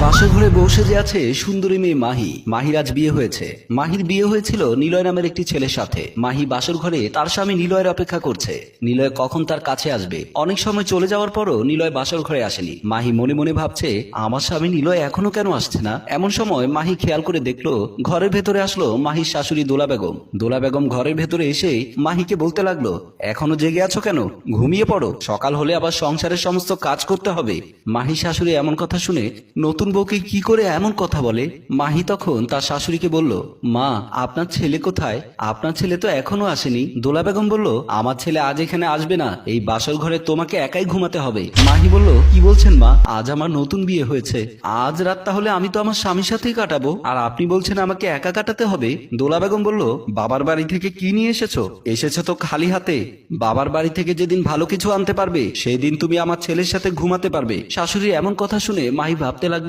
বাসর ঘরে বসে যে আছে সুন্দরী মেয়ে মাহি। মাহির আজ বিয়ে হয়েছে। মাহির বিয়ে হয়েছিল নিলয় নামের একটি ছেলের সাথে। মাহি বাসর ঘরে তার স্বামী নিলয়ের অপেক্ষা করছে, নিলয় কখন তার কাছে আসবে। অনেক সময় চলে যাওয়ার পরও নিলয় বাসর ঘরে আসেনি। মাহি মনে মনে ভাবছে, আমার স্বামী নিলয় এখনো কেন আসছে না। এমন সময় মাহি খেয়াল করে দেখলো ঘরের ভেতরে আসলো মাহির শাশুড়ি দোলা বেগম। দোলা বেগম ঘরের ভেতরে এসে মাহিকে বলতে লাগলো, এখনো জেগে আছো কেন? ঘুমিয়ে পড়ো, সকাল হলে আবার সংসারের সমস্ত কাজ করতে হবে। মাহি শাশুড়ি এমন কথা শুনে নতুন বউকে কি করে এমন কথা বলে। মাহি তখন তার শাশুড়িকে বলল, মা, আপনার ছেলে কোথায়? আপনার ছেলে তো এখনো আসেনি। দোলা বেগম বলল, আমার ছেলে আজ এখানে আসবে না, এই বাসর ঘরে তোমাকে একাই ঘুমাতে হবে। মাহি বলল, কি বলছেন মা? আজ আমার নতুন বিয়ে হয়েছে, আজ রাত তাহলে আমি তো আমার স্বামীর সাথেই কাটাবো, আর আপনি বলছেন আমাকে একা কাটাতে হবে? দোলা বেগম বলল, বাবার বাড়ি থেকে কি নিয়ে এসেছো? এসেছো তো খালি হাতে। বাবার বাড়ি থেকে যেদিন ভালো কিছু আনতে পারবে সেই দিন তুমি আমার ছেলের সাথে ঘুমাতে পারবে। শাশুড়ি এমন কথা শুনে মাহি ভাবতে লাগলো,